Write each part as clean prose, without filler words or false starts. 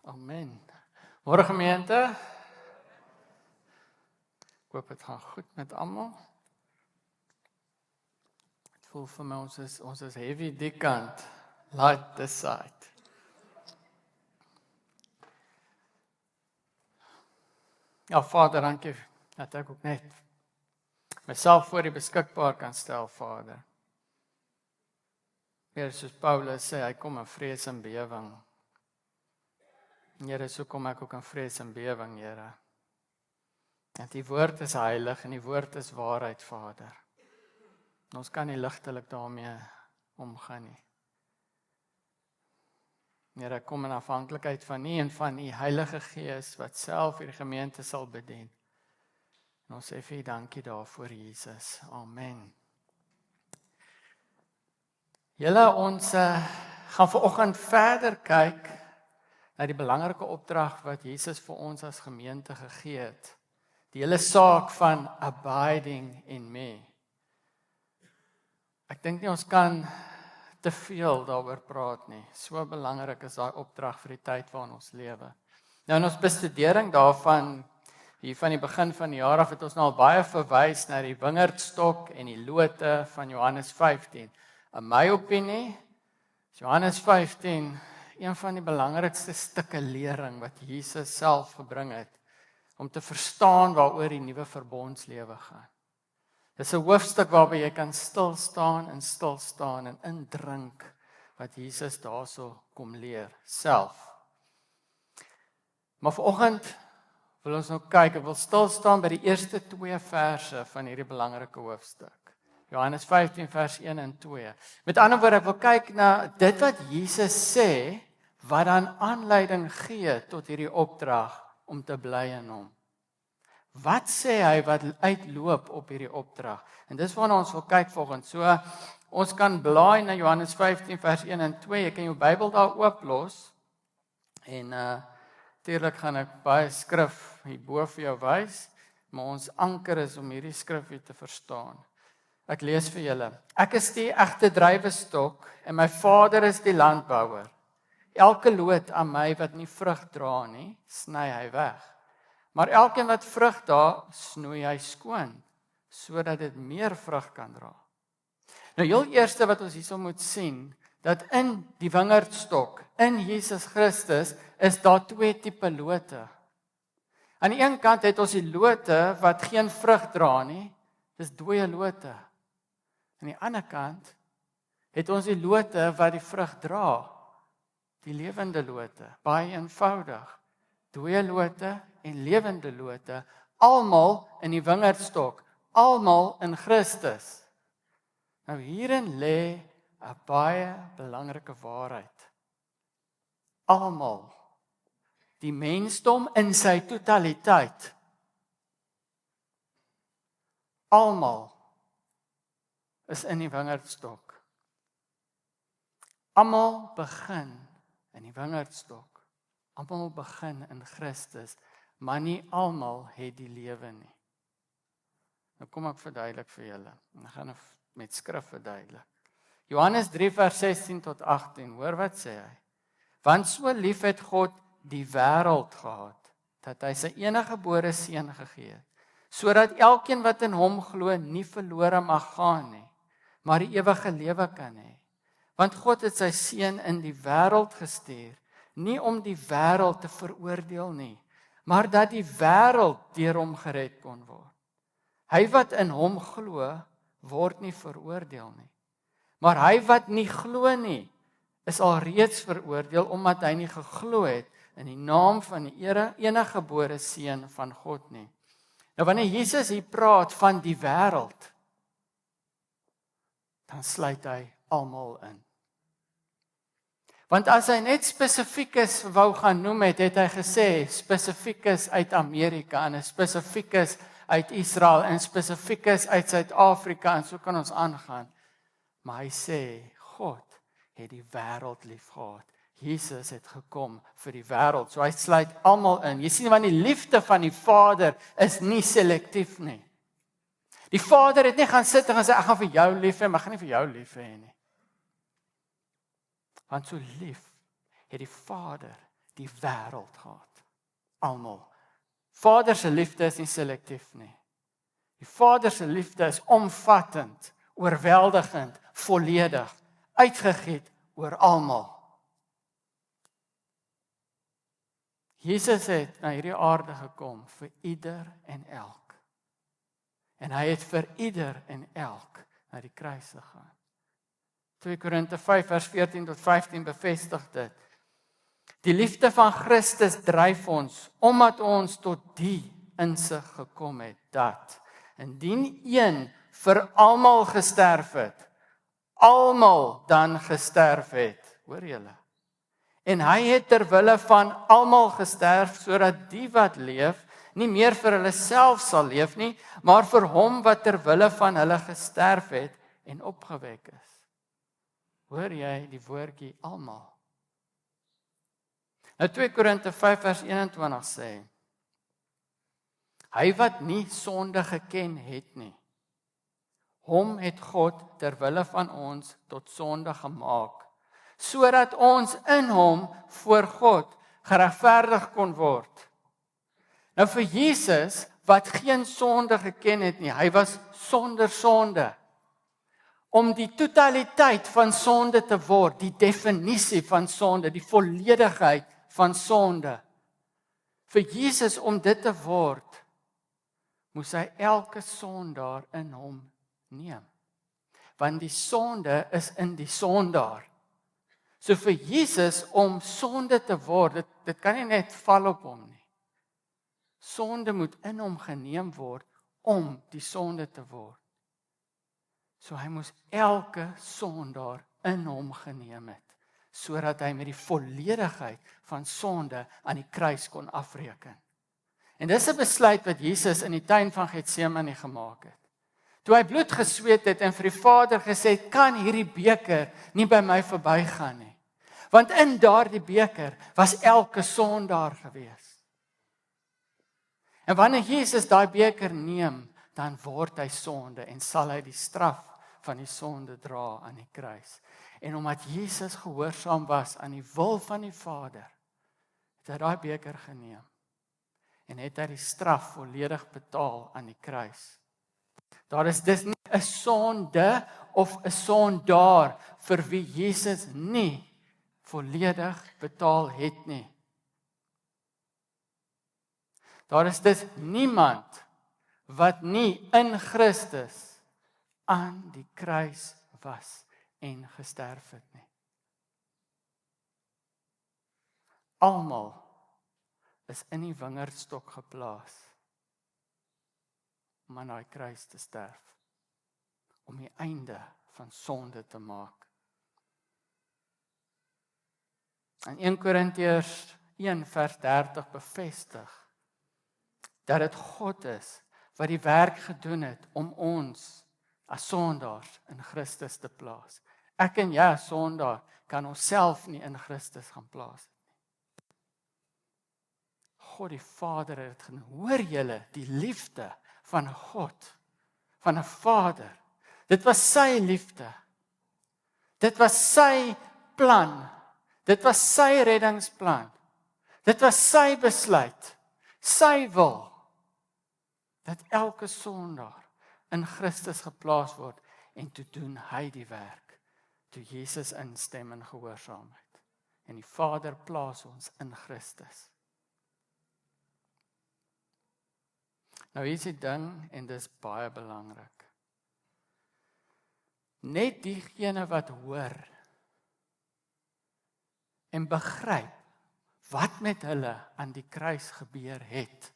Amen. Môre gemeente. Ek hoop dit gaan goed met almal. Dit voel vir my ons is heavy die kant, light this side. Ja, Vader, dankie dat ek ook net myself voor U beskikbaar kan stel, Vader. Here, soos Paulus sê, hy kom in vrees en bewering. Here, so kom ek ook in vrees en bewering, Here. Want die woord is heilig en die woord is waarheid, Vader. En ons kan nie ligtelik daarmee omgaan nie. Here, ek kom in afhanklikheid van U en van U Heilige Gees wat self hierdie gemeente sal bedien. En ons sê vir U dankie daarvoor, Jesus. Amen. Julle, ons gaan vanoggend verder kyk na die belangrike opdrag wat Jesus vir ons as gemeente gegee het. Die hele saak van abiding in me. Ek dink nie ons kan te veel daaroor praat nie. So belangrik is daai opdrag vir die tyd waarin ons lewe. Nou in ons bestudering daarvan, hier van die begin van die jaar af, het ons nou al baie verwys na die wingerdstok en die lote van Johannes 15. In my opinie, Johannes 15, een van die belangrikste stukke lering wat Jesus self gebring het, om te verstaan waaroor die nuwe verbondslewe gaan. Dis 'n hoofstuk waarby jy kan stil staan en indrink wat Jesus daarso kom leer, self. Maar vanoggend wil ons nou kyk, ek wil stil staan by die eerste 2 verse van hierdie belangrike hoofstuk. Johannes 15 vers 1 en 2. Met ander woorde, ek wil kyk na dit wat Jesus sê, wat dan aanleiding gee tot hierdie opdrag om te bly in hom. Wat sê hy wat uitloop op hierdie opdrag? En dis waarna ons wil kyk volgens. So, ons kan blaai na Johannes 15 vers 1 en 2. Jy kan jou Bybel daar ooplos. En natuurlik gaan ek baie skrif hierbo vir jou wys, maar ons anker is om hierdie skrif weer te verstaan. Ek lees vir julle. Ek is die egte druiwestok en my Vader is die landbouer. Elke loot aan my wat nie vrug dra nie, sny hy weg. Maar elkeen wat vrug dra, snoei hy skoon, sodat dit meer vrug kan dra. Nou heel eerste wat ons hierso moet sien, dat in die wingerdstok, in Jesus Christus, is daar 2 tipe lote. Aan die een kant het ons die lote wat geen vrug dra nie, dis dooie lote. Aan die ander kant het ons die lote wat die vrug dra, die lewende lote, baie eenvoudig. Dooie lote en lewende lote, almal in die wingerdstok, almal in Christus. Nou hierin lê 'n baie belangrike waarheid. Almal, die mensdom in sy totaliteit, almal is in die wingerdstok. Almal begin in die wingerdstok. Almal begin in Christus, maar nie almal het die lewe nie. Nou kom ek verduidelik vir julle. Ek gaan met skrif verduidelik. Johannes 3 vers 16 tot 18, hoor wat sê hy? Want so lief het God die wêreld gehad, dat hy sy eniggebore seun gegee het, sodat elkeen wat in hom glo nie verlore mag gaan nie, maar die ewige lewe kan hê. Want God het sy seun in die wêreld gestuur, nie om die wêreld te veroordeel nie, maar dat die wêreld deur hom gered kon word. Hy wat in hom glo, word nie veroordeel nie. Maar hy wat nie glo nie, is alreeds veroordeel omdat hy nie geglo het in die naam van die eniggebore seun van God nie. Nou wanneer Jesus hier praat van die wêreld, dan sluit hy almal in. Want as hy net spesifiekes wou gaan noem het hy gesê spesifiekes uit Amerika en spesifiekes uit Israel en spesifiekes uit Suid-Afrika en so kan ons aangaan. Maar hy sê God het die wêreld lief gehad. Jesus het gekom vir die wêreld. So hy sluit almal in. Jy sien want die liefde van die Vader is nie selektief nie. Die Vader het nie gaan sit en gesê ek gaan vir jou lief hê, maar ek gaan nie vir jou lief hê nie. Want so lief het die Vader die wêreld haat. Almal. Vader se liefde is nie selektief nie. Die Vader se liefde is omvattend, oorweldigend, volledig, uitgegiet oor almal. Jesus het na hierdie aarde gekom vir ieder en elk. En hy het vir ieder en elk na die kruis gegaan. 2 Korinte 5 vers 14 tot 15 bevestig dit. Die liefde van Christus dryf ons, omdat ons tot die insig gekom het, dat indien een vir almal gesterf het, almal dan gesterf het, hoor julle? En hy het ter wille van almal gesterf, sodat die wat leef, nie meer vir hulle self sal leef nie, maar vir hom wat ter wille van hulle gesterf het en opgewek is. Hoor jy die woordjie almal? Nou 2 Korinte 5 vers 21 sê, hy wat nie sonde geken het nie, hom het God ter wille van ons tot sonde gemaak, sodat ons in hom voor God geregverdig kon word. Nou vir Jesus, wat geen sonde geken het nie, hy was sonder sonde. Om die totaliteit van sonde te word, die definisie van sonde, die volledigheid van sonde. Vir Jesus om dit te word, moes hy elke sondaar in hom neem. Want die sonde is in die sondaar. So vir Jesus om sonde te word, dit kan nie net val op hom nie. Sonde moet in hom geneem word om die sonde te word. So hy moes elke sondaar in hom geneem het, sodat hy met die volledigheid van sonde aan die kruis kon afreken. En dis 'n besluit wat Jesus in die tuin van Getsemane gemaak het. Toe hy bloed gesweet het en vir die Vader gesê het, kan hierdie beker nie by my verbygaan nie. Want in daardie beker was elke sondaar gewees. En wanneer Jesus daai beker neem, dan word hy sonde en sal hy die straf van die sonde dra aan die kruis. En omdat Jesus gehoorsaam was aan die wil van die Vader, het hy daai beker geneem en het hy die straf volledig betaal aan die kruis. Daar is dus nie 'n sonde of 'n sondaar vir wie Jesus nie volledig betaal het nie. Daar is dus niemand wat nie in Christus aan die kruis was en gesterf het nie. Almal is in die wingerdstok geplaas om aan daai kruis te sterf, om die einde van sonde te maak. In 1 Korintiërs 1 vers 30 bevestig dat dit God is wat die werk gedoen het om ons as sondaars in Christus te plaas. Ek en jy as sondaar kan onsself nie in Christus gaan plaas nie. God die Vader het dit genoem. Hoor julle die liefde van God, van 'n Vader. Dit was sy liefde. Dit was sy plan. Dit was sy reddingsplan. Dit was sy besluit, sy wil, dat elke sondaar in Christus geplaas word en toe doen hy die werk, toe Jesus instem in gehoorsaamheid. En die Vader plaas ons in Christus. Nou hier is die ding, en dis baie belangrik. Net diegene wat hoor en begryp wat met hulle aan die kruis gebeur het,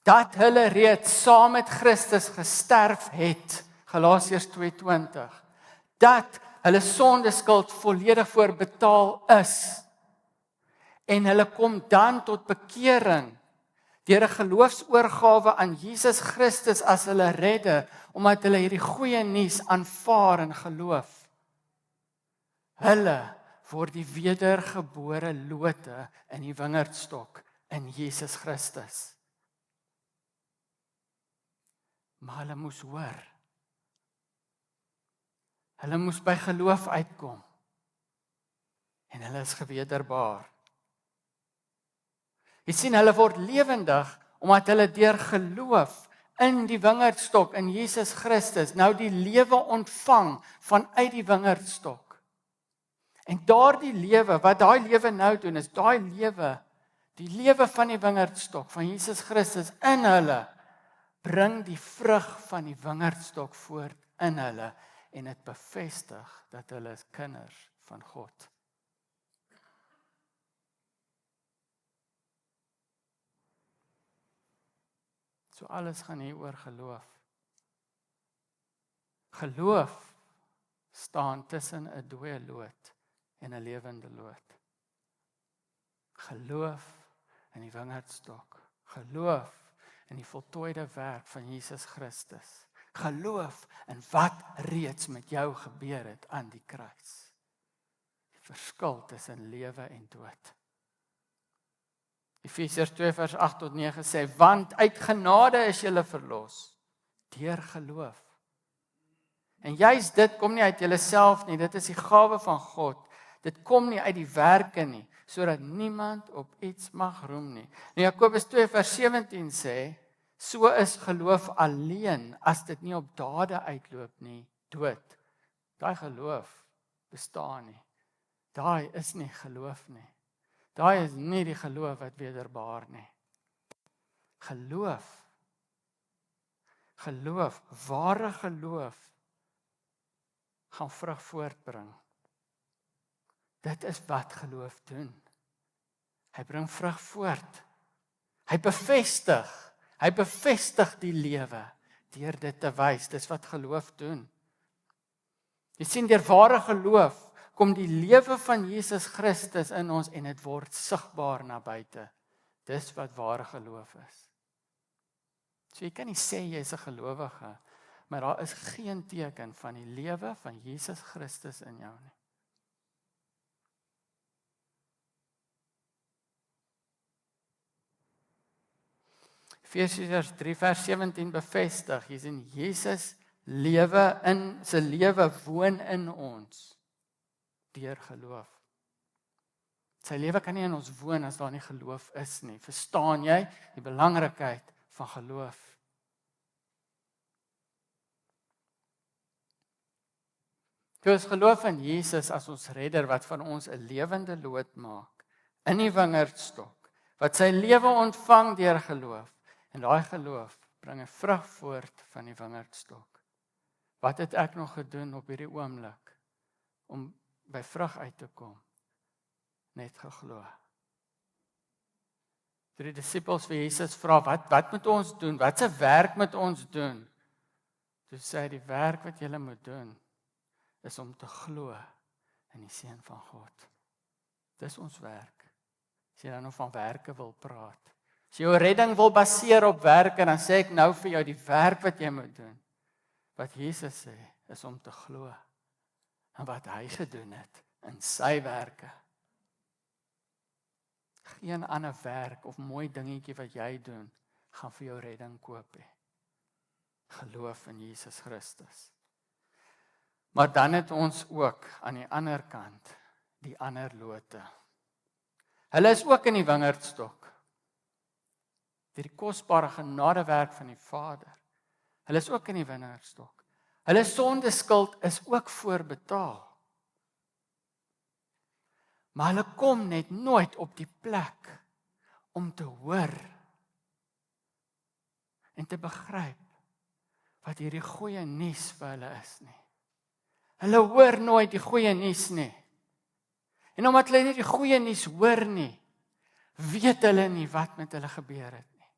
dat hulle reeds saam met Christus gesterf het, Galasiërs 2:20, dat hulle sondeskuld volledig voorbetaal is, en hulle kom dan tot bekering, deur 'n geloofsoorgawe aan Jesus Christus as hulle redder, omdat hulle hierdie goeie nuus aanvaar en geloof. Hulle word die wedergebore lote in die wingerdstok in Jesus Christus. Maar hulle moes hoor. Hulle moes by geloof uitkom. En hulle is gewederbaar. Jy sien, hulle word lewendig omdat hulle deur geloof in die wingerdstok, in Jesus Christus, nou die lewe ontvang vanuit die wingerdstok. En daardie lewe, wat daai lewe nou doen, is daai lewe, die lewe van die wingerdstok, van Jesus Christus in hulle, bring die vrug van die wingerdstok voort in hulle, en dit bevestig dat hulle is kinders van God. So alles gaan hier oor geloof. Geloof staan tussen 'n dooie loot en 'n lewende loot. Geloof in die wingerdstok. Geloof in die voltooide werk van Jesus Christus. Geloof in wat reeds met jou gebeur het aan die kruis. Die verskil tussen lewe en dood. Efesiërs 2 vers 8 tot 9 sê, want uit genade is julle verlos, deur geloof. En juist dit kom nie uit julleself nie, dit is die gawe van God. Dit kom nie uit die werke nie, sodat niemand op iets mag roem nie. Nou Jakobus 2 vers 17 sê, so is geloof alleen, as dit nie op dade uitloop nie, dood. Daai geloof bestaan nie. Daai is nie geloof nie. Daai is nie die geloof wat wederbaar nie. Geloof, ware geloof, gaan vrug voortbring. Dit is wat geloof doen. Hy bring vrug voort. Hy bevestig die lewe deur dit te wys. Dis wat geloof doen. Jy sien, deur ware geloof kom die lewe van Jesus Christus in ons en dit word sigbaar na buite. Dis wat ware geloof is. So jy kan nie sê jy is 'n gelowige, maar daar is geen teken van die lewe van Jesus Christus in jou nie. Efesiërs 3 vers 17 bevestig, jy sien Jesus lewe in sy lewe woon in ons deur geloof. Sy lewe kan nie in ons woon as daar nie geloof is nie. Verstaan jy die belangrikheid van geloof? Dus geloof in Jesus as ons redder wat van ons 'n lewende loot maak in die wingerdstok, wat sy lewe ontvang deur geloof. En daai geloof bring 'n vrug voort van die wingerdstok. Wat het ek nog gedoen op hierdie oomblik om by vrug uit te kom? Net geglo. Toe die disippels vir Jesus vra, wat moet ons doen? Wat se werk moet ons doen? Toe sê hy, die werk wat julle moet doen is om te glo in die Seun van God. Dis ons werk. As jy dan nog van werke wil praat. As jy jou redding wil baseer op werke, dan sê ek nou vir jou die werk wat jy moet doen. Wat Jesus sê, is om te glo in wat hy gedoen het in sy werke. Geen ander werk of mooi dingetjie wat jy doen, gaan vir jou redding koop hê. Geloof in Jesus Christus. Maar dan het ons ook aan die ander kant die ander lote. Hulle is ook in die wingerdstok. Deur die kosbare genadewerk van die Vader. Hulle is ook in die wingerdstok. Hulle sondeskuld is ook voorbetaal. Maar hulle kom net nooit op die plek om te hoor en te begryp wat hierdie goeie nuus vir hulle is nie. Hulle hoor nooit die goeie nuus nie. En omdat hulle nie die goeie nuus hoor nie, weet hulle nie wat met hulle gebeur het nie.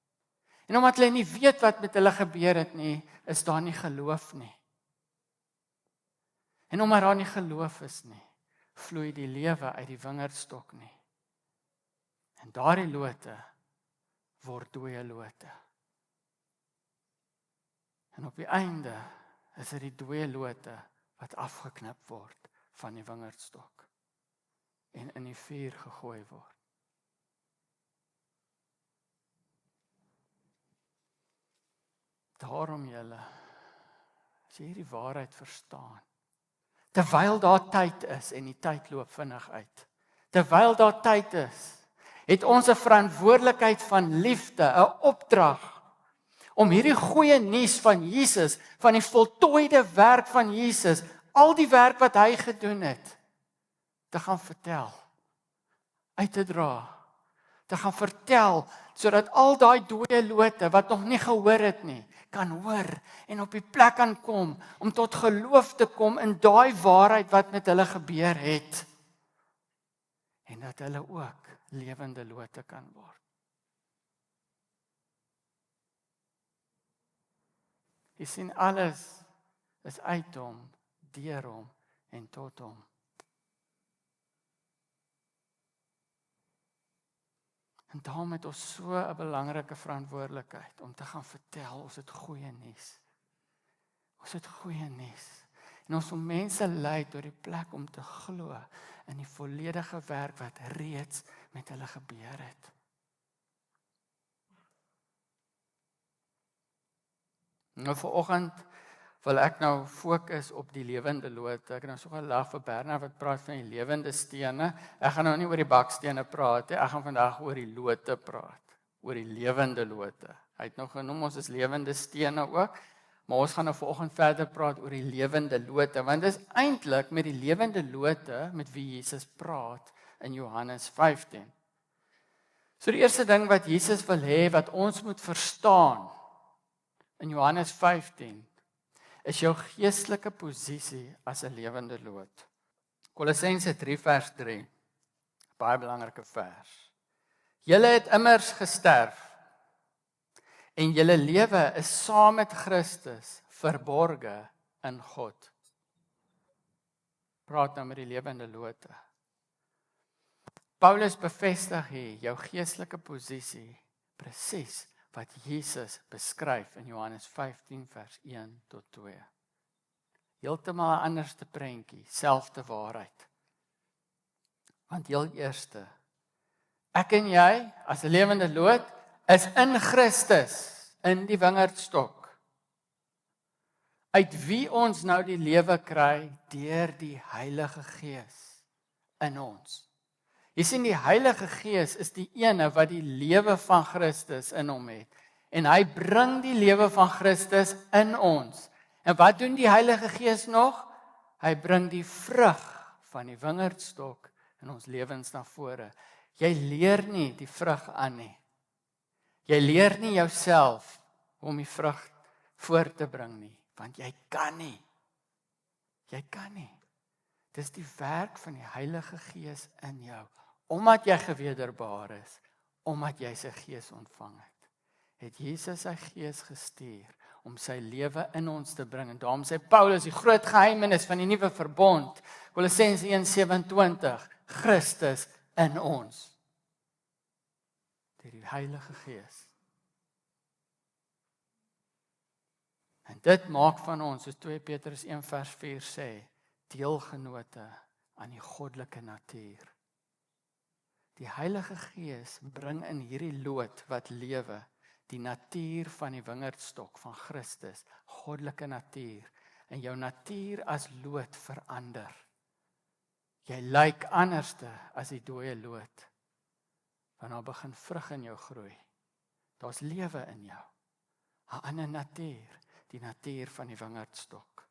En omdat hulle nie weet wat met hulle gebeur het nie, is daar nie geloof nie. En omdat daar nie geloof is nie, vloei die lewe uit die wingerdstok nie. En daardie lote word dooie lote. En op die einde is dit die dooie lote wat afgeknip word van die wingerdstok en in die vuur gegooi word. Daarom julle, as jy hierdie waarheid verstaan, terwyl daar tyd is en die tyd loop vinnig uit, terwyl daar tyd is het ons 'n verantwoordelikheid van liefde, 'n opdrag om hierdie goeie nuus van Jesus, van die voltooide werk van Jesus, al die werk wat hy gedoen het, te gaan vertel, uit te dra, te gaan vertel, sodat al daai dooie lote wat nog nie gehoor het nie, kan hoor en op die plek kan kom, om tot geloof te kom in daai waarheid wat met hulle gebeur het, en dat hulle ook lewende lote kan word. Jy sien, alles is uit hom, deur hom en tot hom. En daarom het ons so 'n belangrike verantwoordelikheid om te gaan vertel, ons het goeie nuus. Ons het goeie nuus. En ons wil mense lei deur die plek om te glo in die volledige werk wat reeds met hulle gebeur het. Nou vanoggend wil ek nou fokus op die lewende lote. Ek het nou so gelag vir Bernard wat praat van die lewende stene. Ek gaan nou nie oor die bakstene praat nie. Ek gaan vandag oor die lote praat, oor die lewende lote. Hy het nou genoem ons is lewende stene ook, maar ons gaan nou vanoggend verder praat oor die lewende lote, want dis eintlik met die lewende lote met wie Jesus praat in Johannes 15. So die eerste ding wat Jesus wil hê wat ons moet verstaan in Johannes 15 is jou geestelike posisie as 'n lewende loot. Kolossense 3 vers 3. Baie belangrike vers. Julle het immers gesterf en julle lewe is saam met Christus verborge in God. Praat nou met die lewende lote. Paulus bevestig hier jou geestelike posisie presies wat Jesus beskryf in Johannes 15 vers 1 tot 2. Heeltemal 'n anderste prentjie, selfde waarheid. Want heel eerste, ek en jy as 'n lewende loot is in Christus, in die wingerdstok, uit wie ons nou die lewe kry deur die Heilige Gees in ons. Jy sien, die Heilige Gees is die ene wat die lewe van Christus in hom het. En hy bring die lewe van Christus in ons. En wat doen die Heilige Gees nog? Hy bring die vrug van die wingerdstok in ons lewens na vore. Jy leer nie die vrug aan nie. Jy leer nie jouself om die vrug voor te bring nie, want jy kan nie. Jy kan nie. Dis die werk van die Heilige Gees in jou. Omdat jy gewederbaar is, omdat jy sy Gees ontvang het Jesus sy Gees gestuur om sy lewe in ons te bring. En daarom sê Paulus, die groot geheimenis van die nuwe verbond, Kolossense 1:27, Christus in ons. Deur die Heilige Gees. En dit maak van ons, soos 2 Petrus 1 vers 4 sê, deelgenote aan die goddelike natuur. Die Heilige Gees bring in hierdie loot wat lewe, die natuur van die wingerdstok van Christus, goddelike natuur, en jou natuur as loot verander. Jy lyk anderste as die dooie loot, want daar begin vrug in jou groei. Daar's lewe in jou, 'n ander natuur, die natuur van die wingerdstok.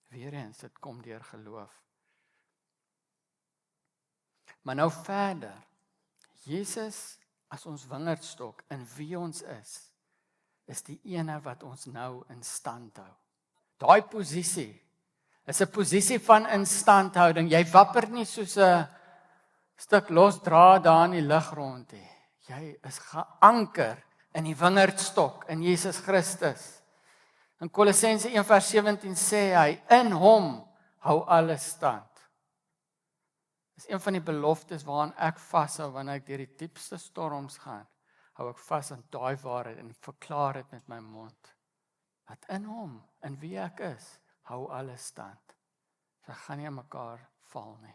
Weereens, dit kom deur geloof. Maar nou verder, Jesus as ons wingerdstok in wie ons is die ene wat ons nou in stand hou. Daai posisie is 'n posisie van instandhouding. Jy wapper nie soos 'n stuk los draad daar in die lug rond nie. Jy is geanker in die wingerdstok in Jesus Christus. In Kolossense 1 vers 17 sê hy, in hom hou alles stand. Dis een van die beloftes waaraan ek vashou wanneer ek deur die diepste storms gaan. Hou ek vas aan daai waarheid en verklaar dit met my mond. Dat in hom, in wie ek is, hou alles stand. So ek gaan nie aan mekaar val nie.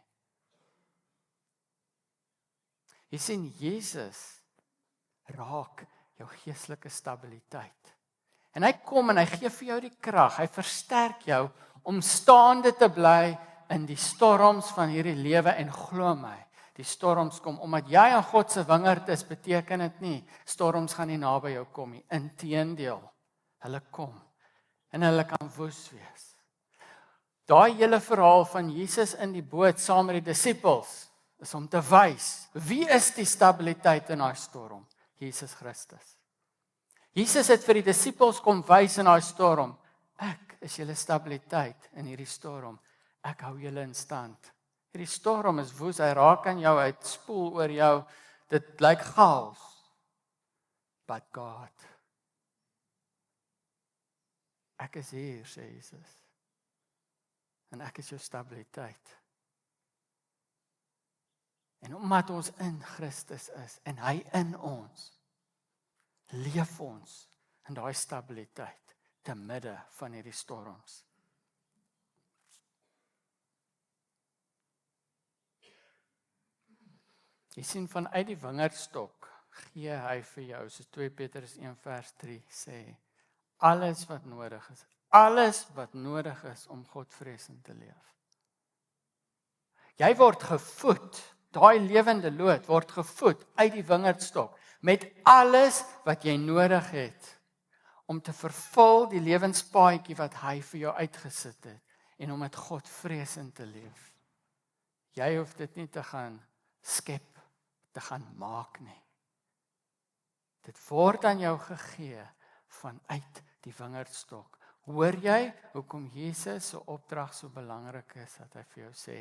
Jy sien, Jesus raak jou geestelike stabiliteit. En hy kom en hy gee vir jou die krag, hy versterk jou om staande te bly in die storms van hierdie lewe en glo my, die storms kom. Omdat jy aan God se wingerd is, beteken dit nie, storms gaan nie naby jou kom nie. Inteendeel, hulle kom. En hulle kan woes wees. Daai hele verhaal van Jesus in die boot saam met die disippels, is om te wys, wie is die stabiliteit in daai storm? Jesus Christus. Jesus het vir die disippels kom wys in daai storm, ek is julle stabiliteit in hierdie storm, ek hou julle in stand. Hierdie storm is woes, hy raak aan jou, hy spoel oor jou, dit lyk chaos, but God, ek is hier, sê Jesus, en ek is jou stabiliteit. En omdat ons in Christus is, en hy in ons, leef ons in daai stabiliteit, te midde van hierdie storms. Jy sien vanuit die wingerdstok, gee hy vir jou, soos 2 Petrus 1 vers 3 sê, alles wat nodig is om Godvreesend te leef. Jy word gevoed, daai lewende loot word gevoed uit die wingerdstok, met alles wat jy nodig het, om te vervul die lewenspaadjie wat hy vir jou uitgesit het, en om met Godvreesend te leef. Jy hoef dit nie te gaan skep, te gaan maak nie. Dit word aan jou gegee vanuit die wingerdstok. Hoor jy hoekom Jesus se opdrag so belangrik is, dat hy vir jou sê,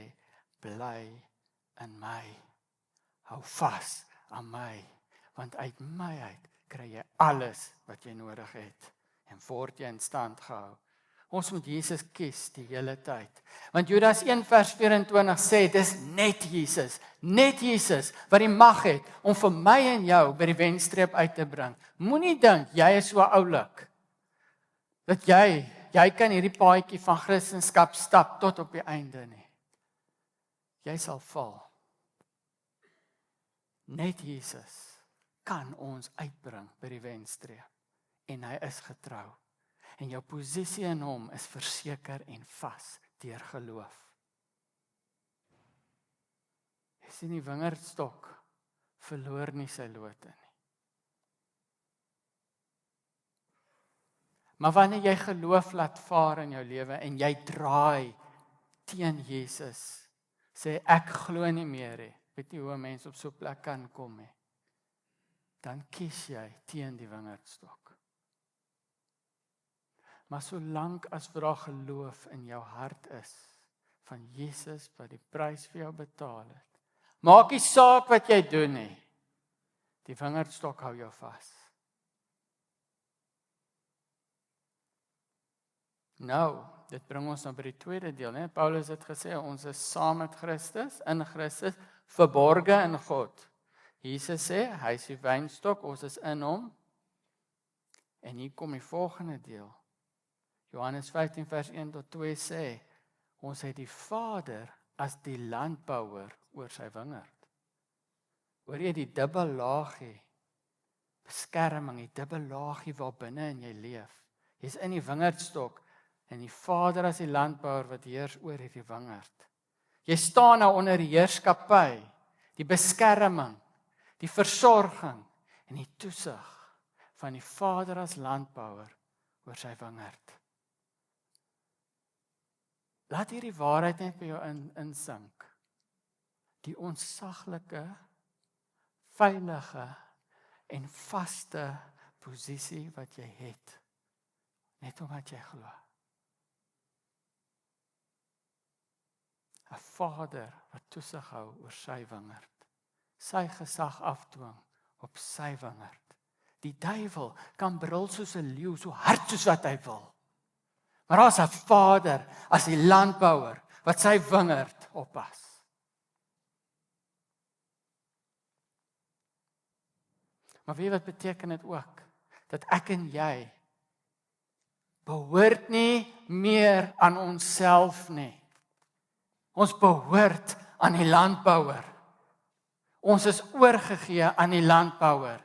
bly in my, hou vas aan my, want uit my uit kry jy alles wat jy nodig het, en word jy in stand gehou. Ons moet Jesus kies die hele tyd. Want Judas 1 vers 24 sê, dis net Jesus wat die mag het om vir my en jou by die wenstreep uit te bring. Moenie dink jy is so oulik dat jy kan hierdie paadjie van Christendom stap tot op die einde nie. Jy sal val. Net Jesus kan ons uitbring by die wenstreep. En hy is getrou. En jou posisie in hom is verseker en vas deur geloof. Jy sien die wingerdstok verloor nie sy lote nie. Maar wanneer jy geloof laat vaar in jou lewe en jy draai teen Jesus, sê ek glo nie meer nie, weet nie hoe 'n mens op so 'n plek kan kom nie, dan kies jy teen die wingerdstok. Maar solank as vir daar geloof in jou hart is, van Jesus wat die prys vir jou betaal het, maak nie saak wat jy doen nie, die wingerdstok hou jou vas. Nou, dit bring ons nou by die tweede deel, né? Paulus het gesê, ons is saam met Christus, in Christus, verborge in God. Jesus sê, hy is die wynstok, ons is in hom. En hier kom die volgende deel. Johannes 15 vers 1 tot 2 sê, ons het die Vader as die landbouer oor sy wingerd. Hoor jy die dubbel laagie, beskerming, die dubbel laagie waar binne in jy leef. Jy's in die wingerdstok, en die Vader as die landbouer wat heers oor hierdie wingerd. Jy staan nou onder die heerskappy, die beskerming, die versorging en die toesig van die Vader as landbouer oor sy wingerd. Laat hierdie waarheid net by jou insink. Die onsaglike, veilige en vaste posisie wat jy het, net omdat jy glo. 'n Vader wat toesig hou oor sy wingerd, sy gesag afdwing op sy wingerd. Die duiwel kan brul soos 'n leeu, so hard soos wat hy wil. Maar daar's 'n Vader as die landbouer wat sy wingerd oppas. Maar weet wat beteken dit ook? Dat ek en jy behoort nie meer aan onsself nie. Ons behoort aan die landbouer. Ons is oorgegee aan die landbouer.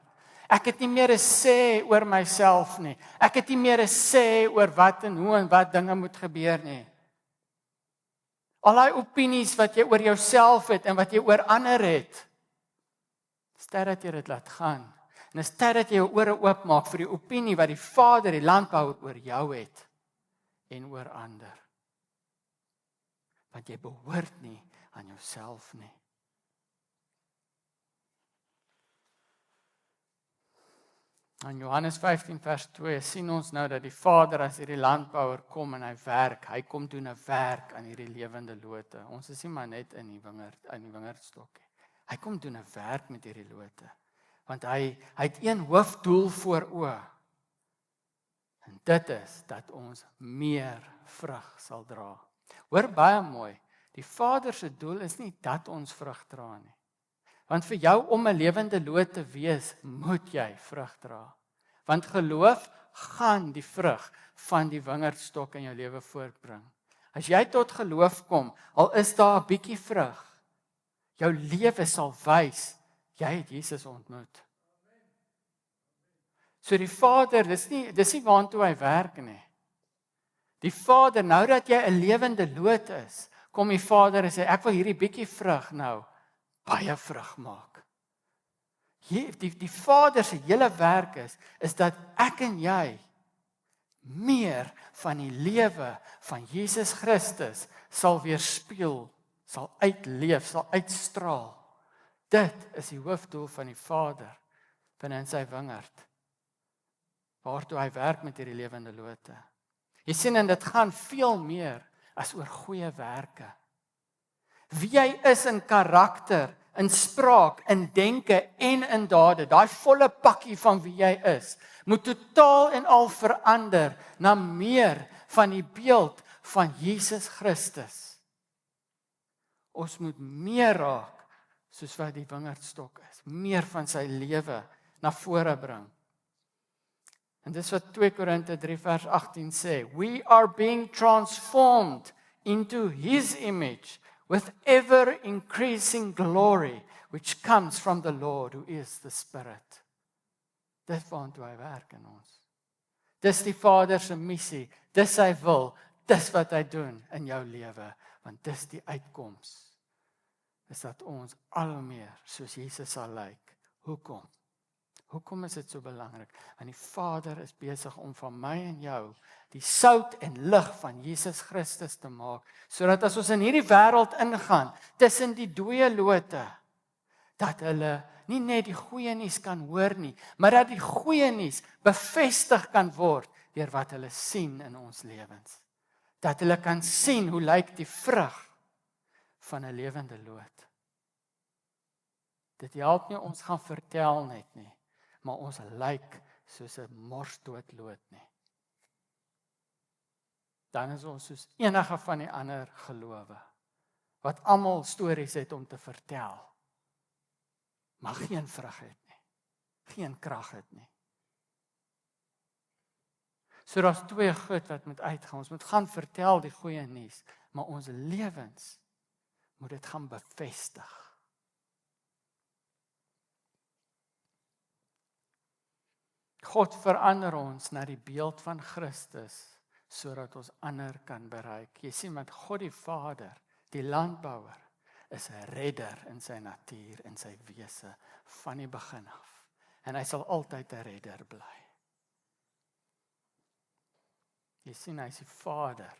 Ek het nie meer 'n sê oor myself nie. Ek het nie meer 'n sê oor wat en hoe en wat dinge moet gebeur nie. Al die opinies wat jy oor jouself het en wat jy oor ander het. Dis tyd dat jy dit laat gaan. En dis tyd dat jy jou ore oopmaak vir die opinie wat die Vader, die landbouer oor jou het en oor ander. Want jy behoort nie aan jouself nie. In Johannes 15 vers 2 sien ons nou dat die Vader as hierdie landbouer kom en hy werk, hy kom doen 'n werk aan hierdie lewende lote. Ons is nie maar net in die wingerdstok. Hy kom doen 'n werk met hierdie lote. Want hy het een hoofdoel voor oë. En dit is dat ons meer vrug sal dra. Hoor baie mooi, die Vader se doel is nie dat ons vrug dra nie. Want vir jou om 'n lewende loot te wees, moet jy vrug dra. Want geloof gaan die vrug van die wingerdstok in jou lewe voortbring. As jy tot geloof kom, al is daar 'n bietjie vrug, jou lewe sal wys, jy het Jesus ontmoet. So die Vader, dis nie waartoe hy werk nie. Die Vader, nou dat jy 'n lewende loot is, kom die Vader en sê, ek wil hierdie bietjie vrug nou baie vrug maak. Die Vader se hele werk is dat ek en jy meer van die lewe van Jesus Christus sal weerspieël, sal uitleef, sal uitstraal. Dit is die hoofdoel van die Vader binne in sy wingerd, waartoe hy werk met hierdie lewende lote. Jy sien, en dit gaan veel meer as oor goeie werke. Wie jy is in karakter, in spraak, in denke en in dade, daai volle pakkie van wie jy is, moet totaal en al verander na meer van die beeld van Jesus Christus. Ons moet meer raak soos wat die wingerdstok is, meer van sy lewe na vore bring. En dis wat 2 Korinte 3 vers 18 sê, we are being transformed into his image with ever increasing glory, which comes from the Lord, who is the Spirit. Dit waartoe hy werk in ons. Dis die Vader se missie, dis sy wil, dis wat hy doen in jou lewe, want dis die uitkoms. Is dat ons al meer soos Jesus sal lyk. Hoekom? Hoekom is dit so belangrik? Want die Vader is besig om van my en jou die sout en lig van Jesus Christus te maak, sodat as ons in hierdie wêreld ingaan, tussen die dooie lote, dat hulle nie net die goeie nuus kan hoor nie, maar dat die goeie nuus bevestig kan word deur wat hulle sien in ons lewens. Dat hulle kan sien hoe lyk die vrug van 'n lewende loot. Dit help nie ons gaan vertel net nie, maar ons lyk soos 'n morsdood loot nie. Dan is ons soos enige van die ander gelowe, wat almal stories het om te vertel, maar geen vrug het nie, geen krag het nie. So daar's twee goed wat moet uitgaan. Ons moet gaan vertel die goeie nuus, maar ons lewens moet dit gaan bevestig. God verander ons na die beeld van Christus, sodat ons ander kan bereik. Jy sien, met God die Vader, die landbouer, is 'n redder in sy natuur, in sy wese, van die begin af. En hy sal altyd 'n redder bly. Jy sien, hy is die Vader,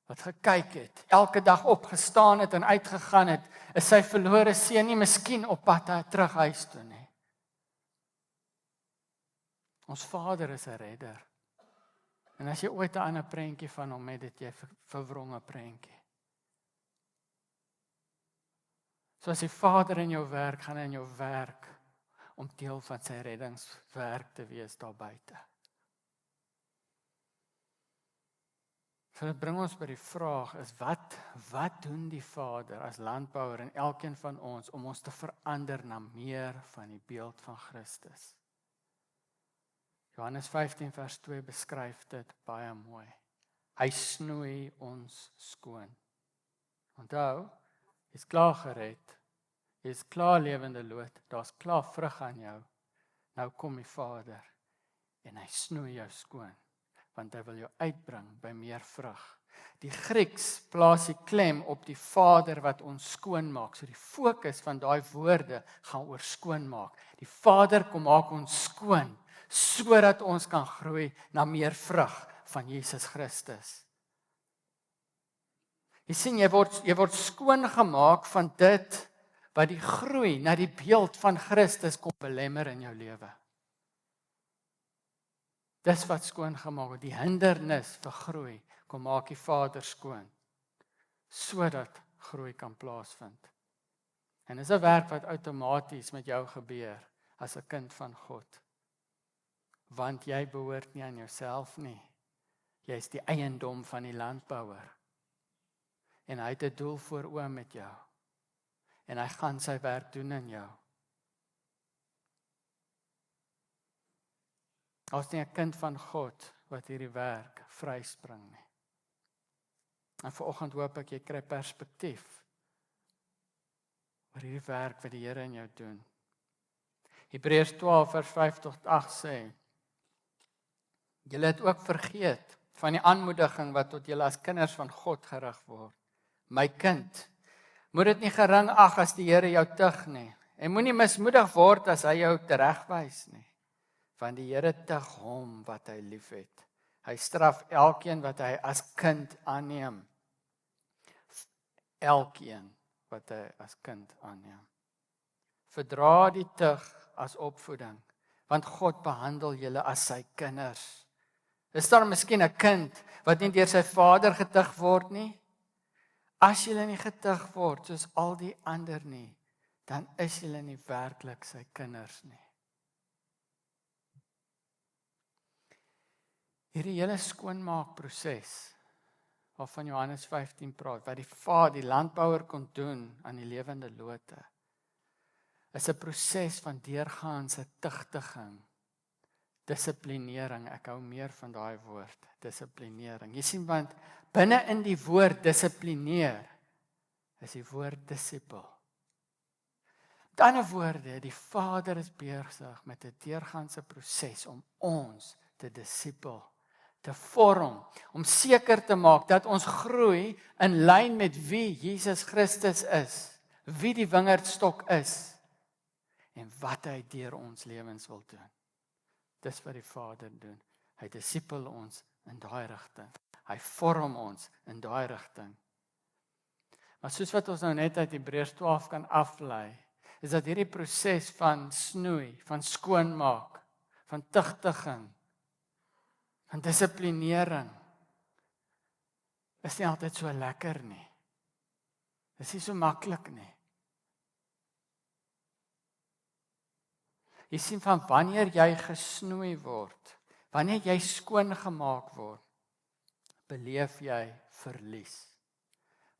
wat gekyk het, elke dag opgestaan het en uitgegaan het, is sy verlore seun nie miskien op pad terug huis toe nie. Ons Vader is 'n redder. En as jy ooit 'n ander prentjie van hom het, dit jy verwronge prentjie. So as die Vader in jou werk, gaan hy in jou werk om deel van sy reddingswerk te wees daar buite. So dit bring ons by die vraag is, wat doen die Vader as landbouer in elkeen van ons om ons te verander na meer van die beeld van Christus? Johannes 15 vers 2 beskryf dit baie mooi. Hy snoei ons skoon. Onthou, jy's klaar gered, jy's klaar lewende loot, daar's klaar vrug aan jou. Nou kom die Vader en hy snoei jou skoon, want hy wil jou uitbring by meer vrug. Die Grieks plaas die klem op die Vader wat ons skoon maak. So die fokus van daai woorde gaan oor skoon maak. Die Vader kom maak ons skoon, sodat ons kan groei na meer vrug van Jesus Christus. Jy sien, jy word skoon gemaak van dit wat die groei na die beeld van Christus kom belemmer in jou lewe. Dis wat skoon gemaak word, die hindernis vir groei, kom maak die Vader skoon, sodat groei kan plaasvind. En dis 'n werk wat outomaties met jou gebeur, as 'n kind van God. Want jy behoort nie aan jouself nie. Jy is die eiendom van die landbouer. En hy het 'n doel voor oë met jou. En hy gaan sy werk doen in jou. As nie 'n kind van God wat hierdie werk vryspring nie. En vanoggend hoop ek jy kry perspektief oor hierdie werk wat die Here in jou doen. Hebreërs 12 vers 5 tot 8 sê: Julle het ook vergeet van die aanmoediging wat tot julle as kinders van God gerig word. My kind, moet dit nie gering ag as die Here jou tug nie. En moenie mismoedig word as hy jou teregwys nie. Want die Here tug hom wat hy liefhet. Hy straf elkeen wat hy as kind aanneem. Elkeen wat hy as kind aanneem. Verdra die tug as opvoeding, want God behandel julle as sy kinders. Is daar miskien 'n kind wat nie deur sy vader getug word nie? As julle nie getug word soos al die ander nie, dan is julle nie werklik sy kinders nie. Hierdie hele skoonmaakproses waarvan Johannes 15 praat, wat die Vader, die landbouer kon doen aan die lewende lote, is 'n proses van deurgaanse tugtiging, dissiplinering. Ek hou meer van daai woord, dissiplinering. Jy sien, want binne in die woord dissiplineer is die woord disipel. Met ander woorde, die Vader is besig met 'n deurgaanse proses om ons te disipel, te vorm, om seker te maak dat ons groei in lyn met wie Jesus Christus is, wie die wingerdstok is en wat hy deur ons lewens wil doen. Dis wat die Vader doen. Hy disipel ons in daai rigting. Hy vorm ons in daai rigting. Maar soos wat ons nou net uit Hebreërs 12 kan aflei, is dat hierdie proses van snoei, van skoonmaak, van tugtiging, van dissiplinering, is nie altyd so lekker nie. Dis nie so maklik nie. Jy sien, van wanneer jy gesnoei word, wanneer jy skoon gemaak word, beleef jy verlies.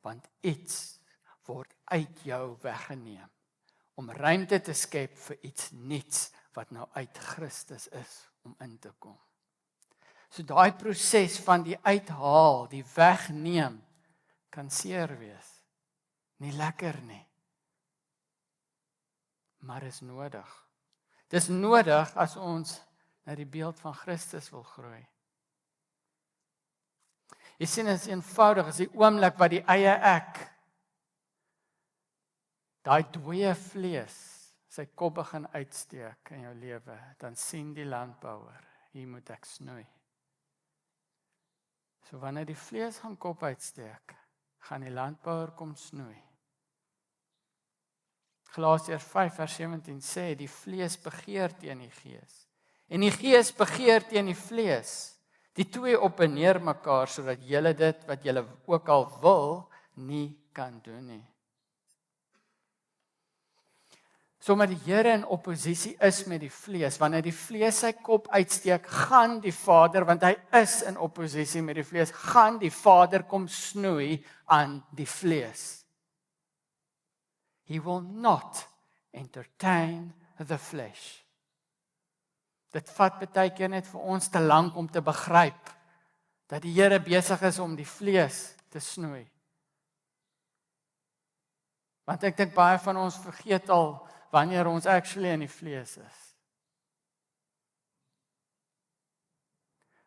Want iets word uit jou weggeneem, om ruimte te skep vir iets nuuts, wat nou uit Christus is, om in te kom. So daai proses van die uithaal, die wegneem, kan seer wees. Nie lekker nie. Maar is nodig. Dis nodig as ons na die beeld van Christus wil groei. Jy sien, dit is eenvoudig, is die oomblik wat die eie ek, daai dooie vlees, sy kop begin uitsteek in jou lewe, dan sien die landbouer, hier moet ek snoei. So wanneer die vlees gaan kop uitsteek, gaan die landbouer kom snoei. Galasiërs 5 vers 17 sê, die vlees begeer teen die gees. En die gees begeer teen die vlees. Die twee opponeer mekaar, sodat julle dit, wat julle ook al wil, nie kan doen nie. So omdat die Here in oppositie is met die vlees, wanneer die vlees sy kop uitsteek, gaan die Vader, want hy is in oppositie met die vlees, gaan die Vader kom snoei aan die vlees. He will not entertain the flesh. Dit vat baie keer net vir ons te lank om te begryp dat die Here besig is om die vlees te snoei. Want ek dink baie van ons vergeet al wanneer ons actually in die vlees is.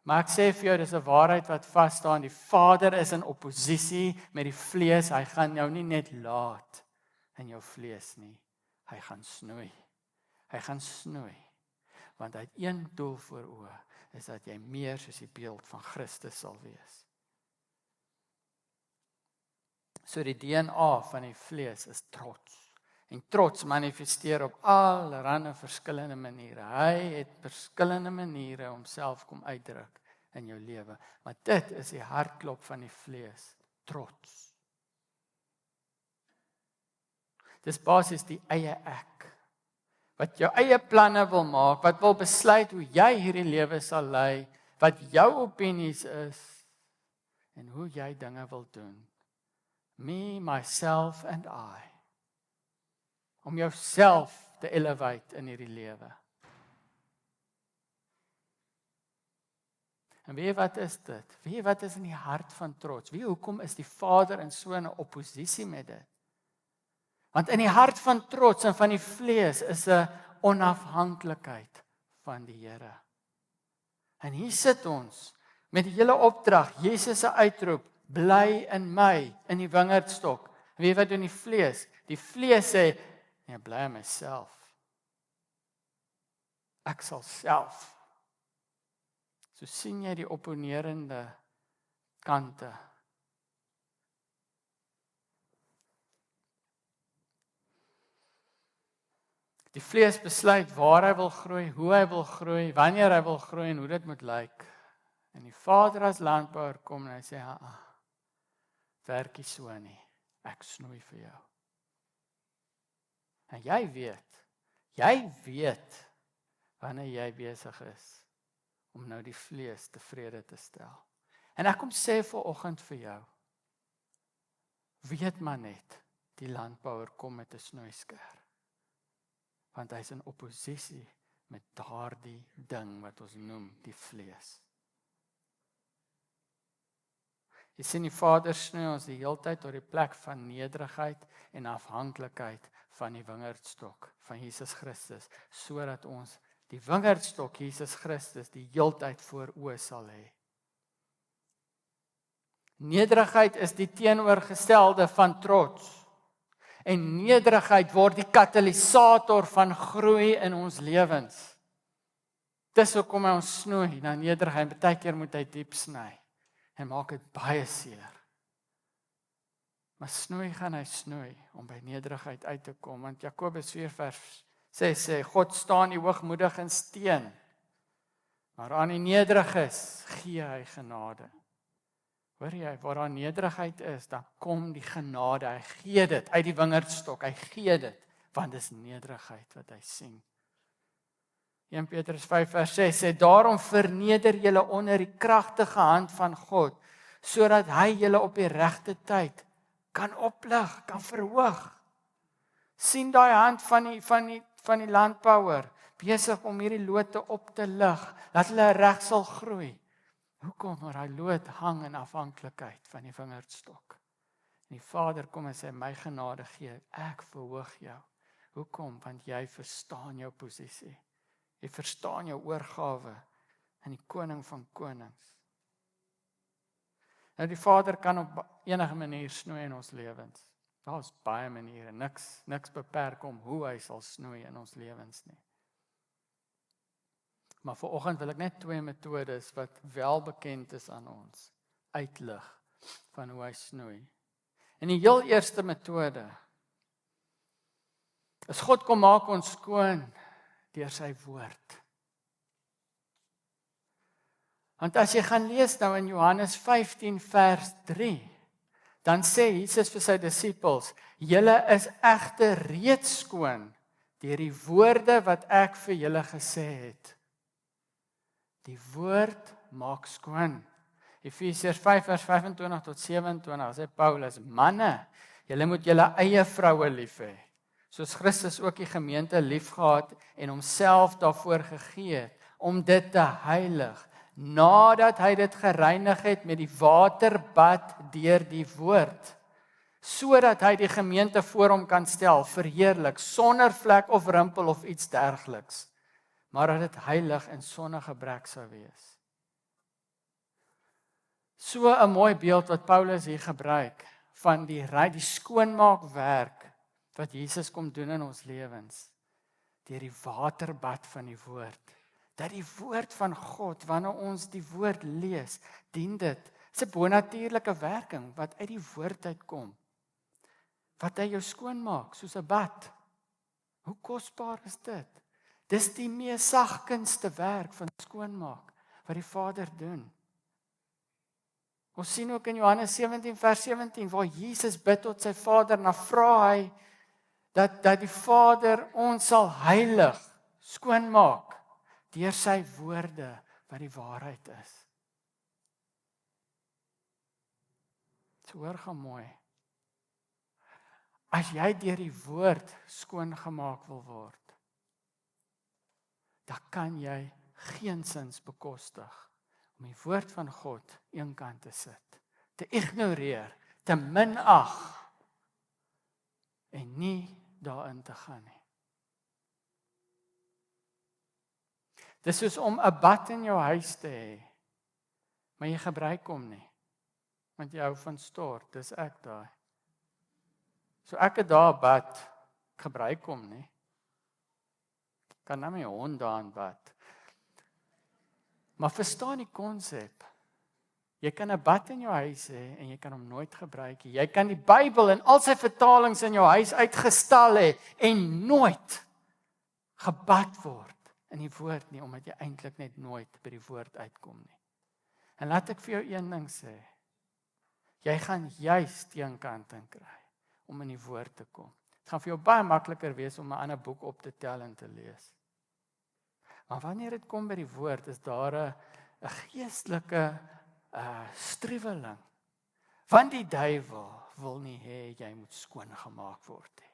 Maar ek sê vir jou, dis 'n waarheid wat vas staan. Die Vader is in opposisie met die vlees. Hy gaan jou nie net laat in jou vlees nie. Hy gaan snoei. Hy gaan snoei. Want hy het een doel voor oë, is dat jy meer soos die beeld van Christus sal wees. So die DNA van die vlees is trots. En trots manifesteer op allerlei verskillende maniere. Hy het verskillende maniere om self kom uitdruk in jou lewe. Maar dit is die hartklop van die vlees, trots. Dis basies die eie ek, wat jou eie planne wil maak, wat wil besluit hoe jy hierdie lewe sal lei, wat jou opinies is, en hoe jy dinge wil doen. Me, myself and I. Om jouself te elevate in hierdie lewe. En weet wat is dit? Weet wat is in die hart van trots? Weet hoekom is die Vader in so 'n opposisie met dit? Want in die hart van trots en van die vlees is 'n onafhanklikheid van die Here. En hier sit ons met die hele opdrag, Jesus se uitroep, bly in my, in die wingerdstok. Weet wat doen die vlees? Die vlees sê, nee, bly in myself. Ek sal self. So sien jy die opponerende kante. Die vlees besluit waar hy wil groei, hoe hy wil groei, wanneer hy wil groei en hoe dit moet lyk. En die Vader as landbouer kom en hy sê, werkie so nie, ek snoei vir jou. En jy weet wanneer jy besig is om nou die vlees tevrede te stel. En ek kom sê vanoggend vir jou, weet maar net, die landbouer kom met 'n snoeisker. Want hy's in opposisie met daardie ding wat ons noem die vlees. Jy sien die Vader snoei ons die heeltyd tot die plek van nederigheid en afhanklikheid van die wingerdstok van Jesus Christus, sodat ons die wingerdstok Jesus Christus die heeltyd voor oë sal hê. Nederigheid is die teenoorgestelde van trots. En nederigheid word die katalisator van groei in ons lewens. Dis hoekom hy ons snoei na nederigheid. Baie keer moet hy diep sny. En maak dit baie seer. Maar snoei gaan hy snoei om by nederigheid uit te kom. Want Jakobus 4 vers 6 sê, God staan die hoogmoedigen steen, maar aan die nederiges gee hy genade. Hoor jy, waar daar nederigheid is, dan kom die genade, hy gee dit uit die wingerdstok, hy gee dit, want dis nederigheid wat hy sien. 1 Petrus 5 vers 6 sê, daarom verneder julle onder die kragtige hand van God, sodat hy julle op die regte tyd kan oplig, kan verhoog. Sien daai hand van die landbouer, besig om hierdie lote op te lig, dat hulle reg sal groei. Hoekom? Maar hy loot hang in afhanklikheid van die wingerdstok. En die Vader kom en sê, my genade gee, ek verhoog jou. Hoekom? Want jy verstaan jou posisie. Jy verstaan jou oorgawe in die koning van konings. Nou die Vader kan op enige manier snoei in ons lewens. Daar is baie maniere, niks beperk hom hoe hy sal snoei in ons lewens nie. Maar vanoggend wil ek net 2 metodes wat wel bekend is aan ons uitlig van hoe hy snoei. En die heel eerste metode is God kom maak ons skoon deur sy woord. Want as jy gaan lees nou in Johannes 15 vers 3, dan sê Jesus vir sy disippels, julle is egter reeds skoon deur die woorde wat ek vir julle gesê het. Die woord maak skoon. Efesiërs 5 vers 25 tot 27 sê Paulus, manne, julle moet julle eie vroue lief hê, soos Christus ook die gemeente liefgehad en homself daarvoor gegee het, om dit te heilig, nadat hy dit gereinig het met die waterbad deur die woord, sodat hy die gemeente voor hom kan stel, verheerlik, sonder vlek of rimpel of iets dergeliks, maar dat dit heilig en sonder gebrek sou wees. So 'n mooi beeld wat Paulus hier gebruik van die skoonmaakwerk wat Jesus kom doen in ons lewens deur die waterbad van die woord. Dat die woord van God, wanneer ons die woord lees, dien dit. Dis 'n bonatuurlike werking wat uit die woord uitkom. Wat hy jou skoonmaak soos 'n bad. Hoe kosbaar is dit? Dis die mees sagkunste werk van skoonmaak wat die Vader doen. Ons sien ook in Johannes 17 vers 17 waar Jesus bid tot sy Vader en dan vra hy dat die Vader ons sal heilig, skoonmaak deur sy woorde wat die waarheid is. So hoor gaan mooi. As jy deur die woord skoongemaak wil word, dan kan jy geensins bekostig om die woord van God eenkant te sit, te ignoreer, te minag en nie daarin te gaan nie. Dis soos om 'n bad in jou huis te hê, maar jy gebruik hom nie, want jy hou van stort, dis ek daai. So ek het daar 'n bad, gebruik hom nie. Kan nou my hond daarin bad. Maar verstaan die konsep. Jy kan 'n bad in jou huis hê en jy kan hom nooit gebruik nie. Jy kan die Bybel en al sy vertalings in jou huis uitgestal hê en nooit gebad word in die woord nie, omdat jy eintlik net nooit by die woord uitkom nie. En laat ek vir jou een ding sê. Jy gaan juis teenkanting kry om in die woord te kom. Dit gaan vir jou baie makliker wees om 'n ander boek op te tel en te lees. Maar wanneer dit kom by die woord, is daar 'n geestelike struweling. Want die duiwel wil nie hê jy moet skoongemaak word nie.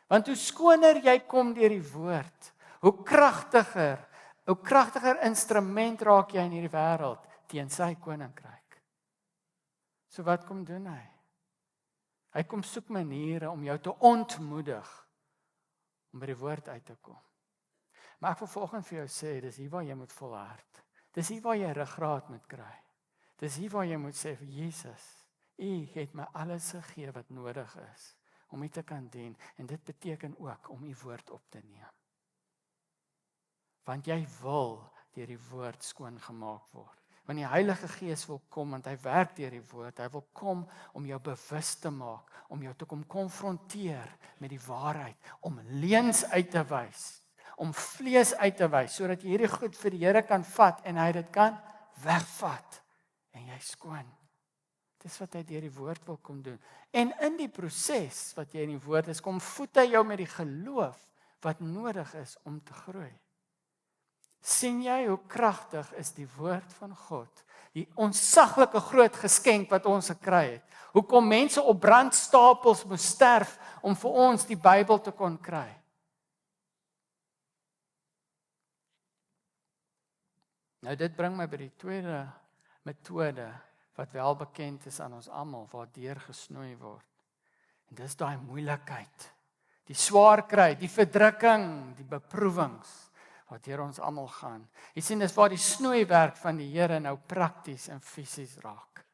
Want hoe skoner jy kom deur die woord, hoe kragtiger instrument raak jy in hierdie wêreld teen sy koninkryk. So wat kom doen hy? Hy kom soek maniere om jou te ontmoedig om by die woord uit te kom. Maar ek wil vanoggend vir jou sê, dis hier waar jy moet volhard. Dis hier waar jy ruggraat moet kry. Dis hier waar jy moet sê vir Jesus, U het my alles gegee wat nodig is om U te kan dien, en dit beteken ook om U woord op te neem. Want jy wil deur die woord skoongemaak word. Want die Heilige Gees wil kom, want hy werk deur die woord. Hy wil kom om jou bewus te maak, om jou te kom konfronteer met die waarheid, om leuns uit te wys, om vlees uit te wys, sodat jy hierdie goed vir die Here kan vat en hy dit kan wegvat en jy skoon. Dis wat hy deur die woord wil kom doen. En in die proses wat jy in die woord is, kom voed hy jou met die geloof wat nodig is om te groei. Sien jy hoe kragtig is die woord van God? Die onsaglike groot geskenk wat ons gekry het. Hoekom mense op brandstapels moes sterf om vir ons die Bybel te kon kry. Nou dit bring my by die tweede metode wat wel bekend is aan ons almal, waardeur gesnoei word. En dis daai moeilikheid, die swaar kry, die verdrukking, die beproewings waardeur ons almal gaan. Jy sien, dis waar die snoeiwerk van die Here nou prakties en fisies raak.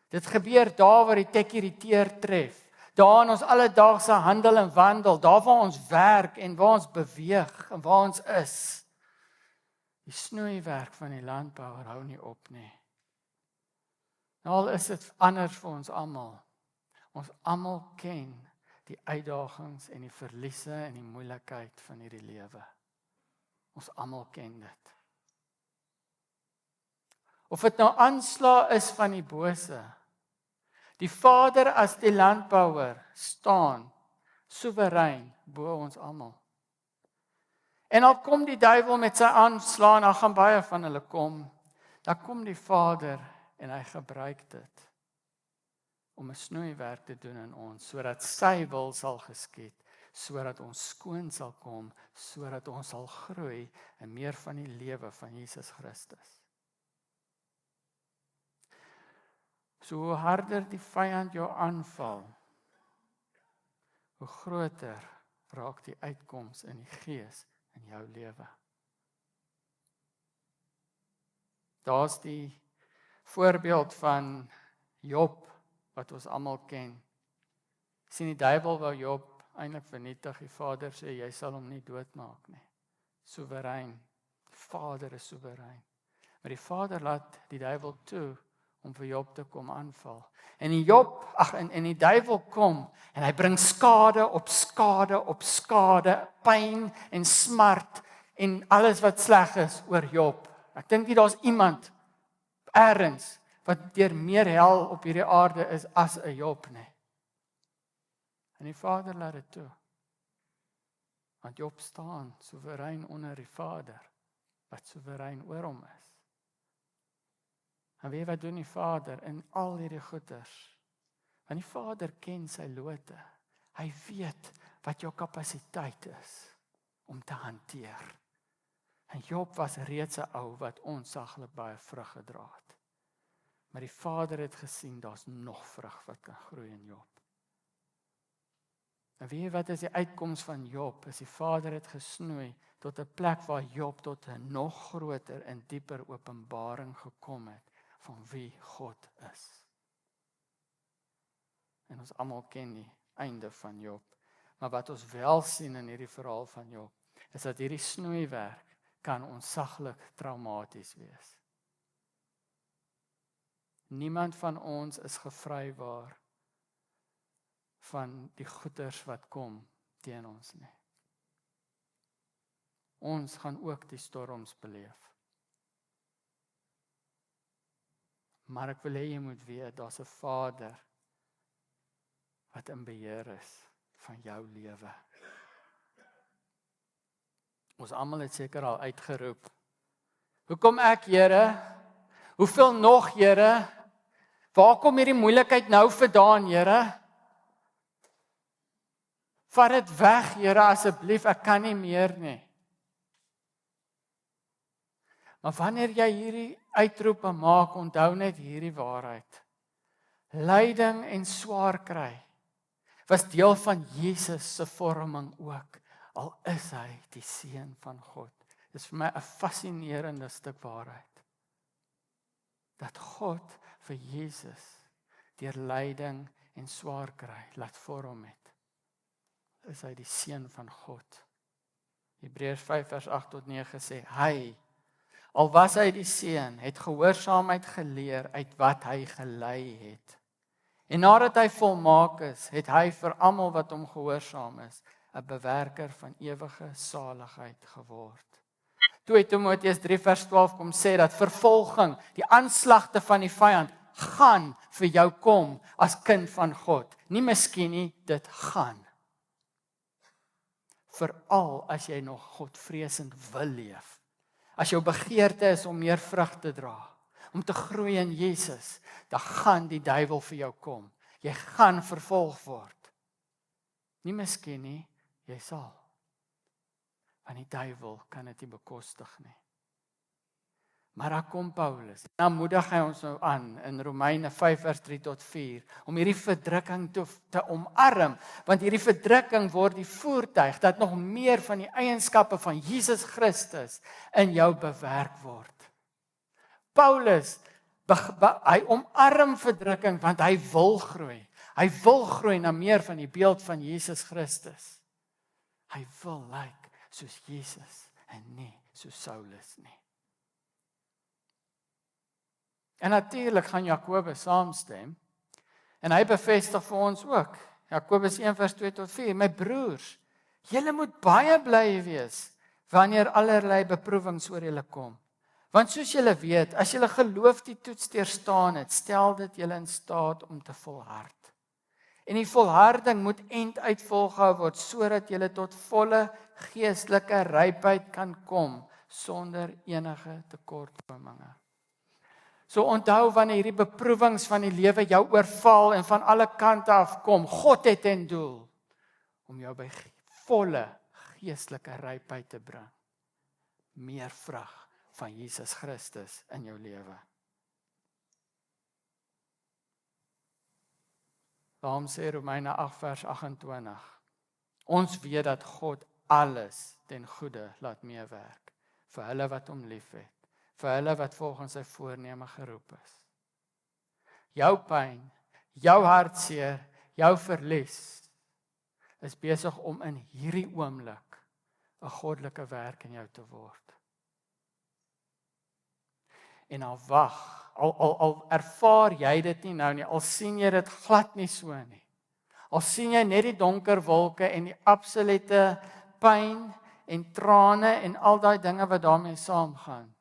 Dit gebeur daar waar die tekiriteer tref, daar in ons alledaagse handel en wandel, daar waar ons werk en waar ons beweeg en waar ons is. Die snoeiwerk van die landbouer hou nie op nie. Al is dit anders vir ons almal. Ons almal ken die uitdagings en die verliese en die moeilikheid van hierdie lewe. Ons almal ken dit. Of dit nou aanslae is van die bose. Die Vader as die landbouer staan soewerein bo ons almal. En al kom die duiwel met sy aanslae, dan gaan baie van hulle kom. Dan kom die Vader en hy gebruik dit om 'n snoeiwerk te doen in ons, sodat sy wil sal geskied, sodat ons skoon sal kom, sodat ons sal groei in meer van die lewe van Jesus Christus. So hoe harder die vyand jou aanval, hoe groter raak die uitkoms in die gees in jou lewe. Daar's die Voorbeeld van Job, wat ons almal ken. Sien, die duiwel wou Job eintlik vernietig. Die Vader sê, jy sal hom nie doodmaak nie. Soewerein. Die Vader is soewerein. Maar die Vader laat die duiwel toe om vir Job te kom aanval. En die duiwel kom en hy bring skade op skade op skade, pyn en smart en alles wat sleg is oor Job. Ek dink nie daar's iemand ergens wat deur meer hel op hierdie aarde is as 'n Job nie. En die Vader laat dit toe. Want Job staan soewerein onder die Vader, wat soewerein oor hom is. En weet wat doen die Vader in al hierdie goeters? Want die Vader ken sy lote. Hy weet wat jou kapasiteit is om te hanteer. En Job was reeds 'n ou wat onsaglik baie vrug gedra het. Maar die Vader het gesien, daar's nog vrug wat kan groei in Job. En weet jy wat is die uitkoms van Job? Is die Vader het gesnoei tot 'n plek waar Job tot 'n nog groter en dieper openbaring gekom het van wie God is. En ons almal ken die einde van Job. Maar wat ons wel sien in hierdie verhaal van Job, is dat hierdie snoeiwerk kan onsaglik traumaties wees. Niemand van ons is gevrywaar van die goeters wat kom teen ons nie. Ons gaan ook die storms beleef. Maar ek wil hê jy moet weet, daar's 'n Vader wat in beheer is van jou lewe. Ons almal het seker al uitgeroep. Hoekom ek, Here? Hoeveel nog, Here? Waar kom hierdie moeilikheid nou vandaan, Here? Vat dit weg, Here, asseblief, ek kan nie meer nie. Maar wanneer jy hierdie uitroepe maak, onthou net hierdie waarheid. Lyding en swaar kry was deel van Jesus se vorming ook, al is hy die seun van God. Dis vir my 'n fascinerende stuk waarheid. Dat God vir Jesus deur lyding en swaar kry laat vorm het. Is hy die seun van God. Hebreërs 5 vers 8 tot 9 sê, hy, al was hy die seun, het gehoorsaamheid geleer uit wat hy gelei het. En nadat hy volmaak is, het hy vir almal wat hom gehoorsaam is, 'n bewerker van ewige saligheid geword. 2 Timoteus 3 vers 12 kom sê dat vervolging, die aanslagte van die vyand, gaan vir jou kom as kind van God. Nie miskien nie, dit gaan. Veral as jy nog godvreesend wil leef. As jou begeerte is om meer vrug te dra, om te groei in Jesus, dan gaan die duiwel vir jou kom. Jy gaan vervolg word. Nie miskien nie, jy sal. Want die duiwel kan dit nie bekostig nie. Maar daar kom Paulus. Dan moedig hy ons nou aan in Romeine 5 vers 3 tot 4 om hierdie verdrukking te omarm, want hierdie verdrukking word die voertuig dat nog meer van die eienskappe van Jesus Christus in jou bewerk word. Paulus, hy omarm verdrukking want hy wil groei. Hy wil groei na meer van die beeld van Jesus Christus. Hy wil lyk soos Jesus en nie soos Saulus nie. En natuurlik gaan Jakobus saamstem. En hy bevestig vir ons ook. Jakobus 1 vers 2 tot 4. My broers, julle moet baie bly wees wanneer allerlei beproewings oor julle kom. Want soos julle weet, as julle geloof die toets deurstaan het, stel dit julle in staat om te volhard. En die volharding moet end volgehou word sodat julle tot volle geestelike rypheid kan kom sonder enige tekortkominge. So onthou wanneer hierdie beproewings van die lewe jou oorval en van alle kante af kom, God het 'n doel om jou by volle geestelike rypheid te bring. Meer vrug van Jesus Christus in jou lewe. Daarom sê Romeine 8 vers 28. Ons weet dat God alles ten goeie laat meewerk vir hulle wat hom liefhet, vir hulle wat volgens sy voorneme geroep is. jou pyn, jou hartseer, jou verlies, is besig om in hierdie oomblik 'n goddelike werk in jou te word. En al wag, al ervaar jy dit nie nou nie, al sien jy dit glad nie so nie. Al sien jy net die donker wolke en die absolute pyn en trane en al daai dinge wat daarmee saamgaan.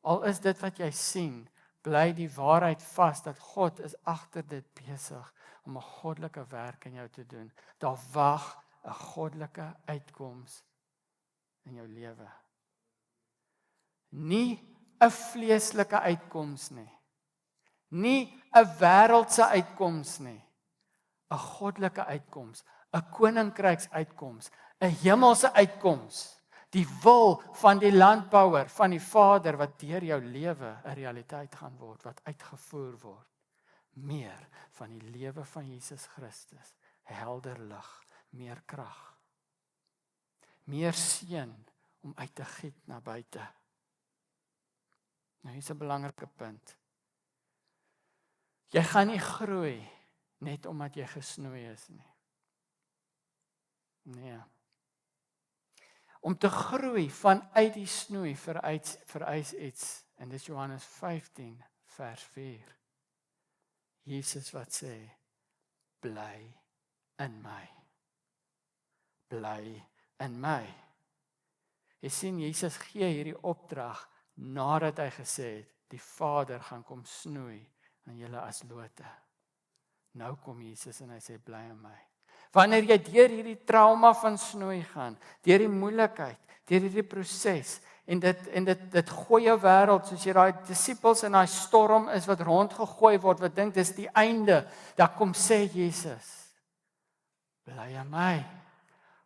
Al is dit wat jy sien, bly die waarheid vas dat God is agter dit besig om 'n goddelike werk in jou te doen. Daar wag 'n goddelike uitkoms in jou lewe. Nie 'n vleeslike uitkoms nie. Nie 'n wêreldse uitkoms nie. 'n goddelike uitkoms, 'n koninkryks uitkoms, 'n hemelse uitkoms. Die wil van die landbouer, van die Vader wat deur jou lewe 'n realiteit gaan word, wat uitgevoer word. Meer van die lewe van Jesus Christus, helder lig, meer krag. Meer seën om uit te giet na buite. Nou, hier is 'n belangrike punt. Jy gaan nie groei net omdat jy gesnoei is nie. Nee. Om te groei vanuit die snoei vereis iets, en dis Johannes 15 vers 4. Jesus wat sê, bly in my. Bly in my. Jy sien, Jesus gee hierdie opdrag nadat hy gesê het, die Vader gaan kom snoei aan julle as lote. Nou kom Jesus en hy sê, bly in my. Wanneer jy deur hierdie trauma van snoei gaan, deur die moeilikheid, deur hierdie proses, en dit gooi jou wêreld, soos jy daai disippels in daai storm is wat rondgegooi word, wat dink dis die einde, dan kom sê Jesus, bly aan my,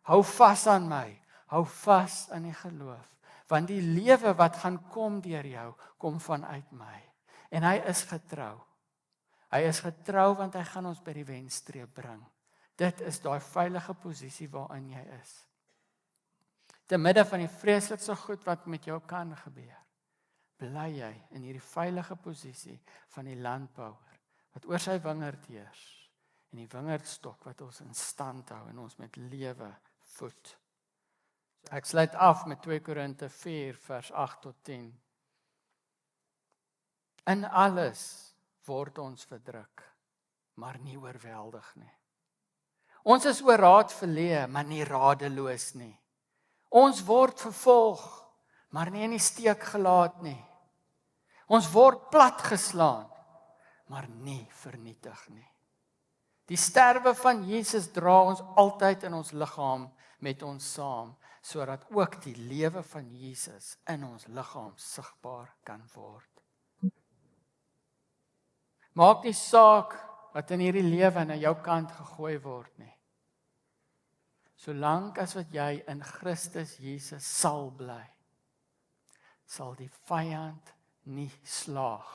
hou vas aan my, hou vas aan die geloof, want die lewe wat gaan kom deur jou, kom vanuit my, en hy is getrou. Hy is getrou want hy gaan ons by die wenstreep bring. Dit is daai veilige posisie waarin jy is. Te midde van die vreeslikste goed wat met jou kan gebeur, bly jy in hierdie veilige posisie van die landbouer, wat oor sy wingerd heers, en die wingerdstok wat ons in stand hou, en ons met lewe voed. Ek sluit af met 2 Korinte 4 vers 8 tot 10. In alles word ons verdruk, maar nie oorweldig nie. Ons is oor raad verleë, maar nie radeloos nie. Ons word vervolg, maar nie in die steek gelaat nie. Ons word platgeslaan, maar nie vernietig nie. Die sterwe van Jesus dra ons altyd in ons liggaam met ons saam, sodat ook die lewe van Jesus in ons liggaam sigbaar kan word. Maak nie saak wat in hierdie lewe na jou kant gegooi word nie. Solank as wat jy in Christus Jesus sal bly, sal die vyand nie slaag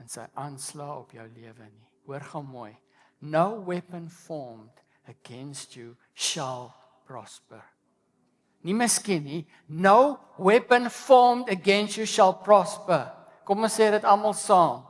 in sy aanslag op jou lewe nie. Hoor gou mooi. No weapon formed against you shall prosper. Nie miskien nie. No weapon formed against you shall prosper. Kom ons sê dit almal saam.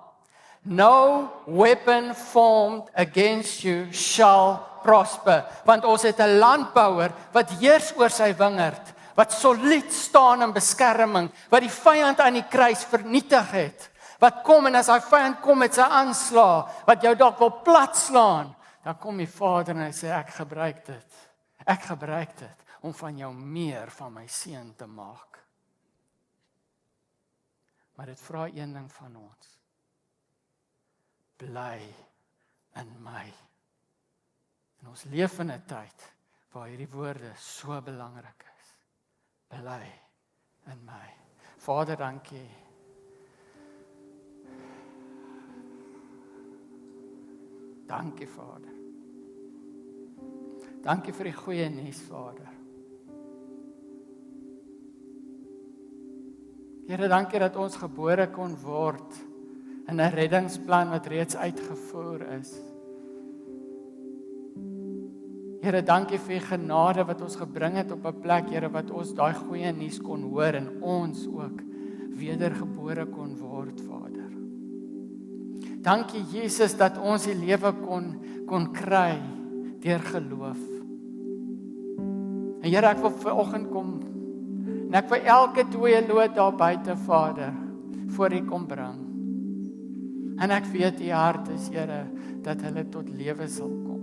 No weapon formed against you shall prosper. Want ons het 'n landbouer wat heers oor sy wingerd, wat solied staan in beskerming, wat die vyand aan die kruis vernietig het. Wat kom en as hy vyand kom met sy aanslag, wat jou dalk wil platslaan, dan kom die Vader en hy sê ek gebruik dit. Ek gebruik dit om van jou meer van my seun te maak. Maar dit vra een ding van ons. Bly in my. En ons leef in 'n tyd waar hierdie woorde so belangrik is. Bly in my. Vader, dankie. Dankie, Vader. Dankie vir die goeie nuus, Vader. Here, dankie dat ons gebore kon word in 'n reddingsplan wat reeds uitgevoer is. Here, dankie vir die genade wat ons gebring het op 'n plek, Here, wat ons daai goeie nuus kon hoor en ons ook wedergebore kon word, Vader. Dankie Jesus dat ons die lewe kon kry deur geloof. En Here, ek wil vanoggend kom en ek wil elke dooie loot daar buite, Vader, voor U kom bring. En ek weet U hart is, Here, dat hulle tot lewe sal kom.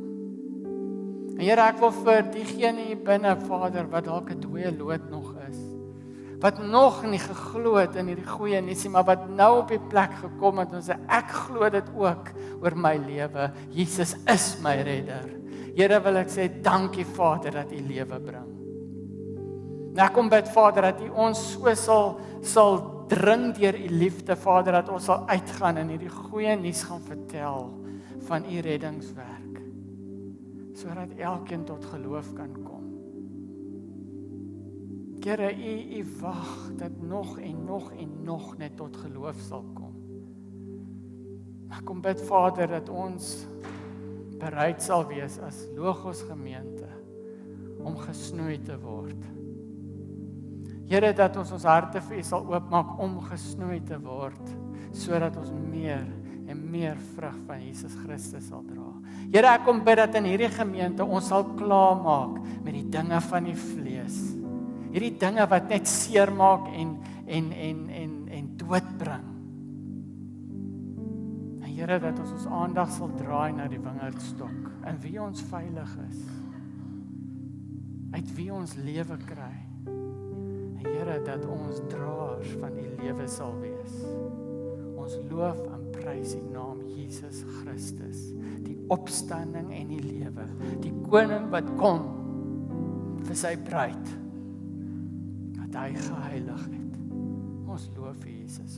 En Here, ek wil vir diegene hier binne, Vader, wat dalk 'n dooie loot nog is, wat nog nie geglo het in hierdie goeie nuus nie, maar wat nou op die plek gekom het en sê, ek glo dit ook oor my lewe. Jesus is my redder. Here, wil ek sê, dankie Vader dat U lewe bring. En ek kom bid, Vader, dat U ons so sal dring deur U liefde, Vader, dat ons sal uitgaan en hierdie goeie nuus gaan vertel van U reddingswerk, sodat elkeen tot geloof kan kom. Here, U wag dat nog en nog net tot geloof sal kom. Ek kom bid, Vader, dat ons bereid sal wees as Logos gemeente om gesnoei te word. Here, dat ons harte vir U sal oopmaak om gesnoei te word, sodat ons meer en meer vrug van Jesus Christus sal dra. Here, ek kom bid dat in hierdie gemeente ons sal klaarmaak met die dinge van die vlees. Hierdie dinge wat net seermaak en dood bring. En Here, dat ons aandag sal draai na die wingerdstok, in wie ons veilig is, uit wie ons lewe kry. En Here, dat ons draers van U lewe sal wees. Ons loof en prys U naam, Jesus Christus, die opstanding en die lewe, die koning wat kom vir sy bruid, dat hy geheilig het. Ons loof Jesus.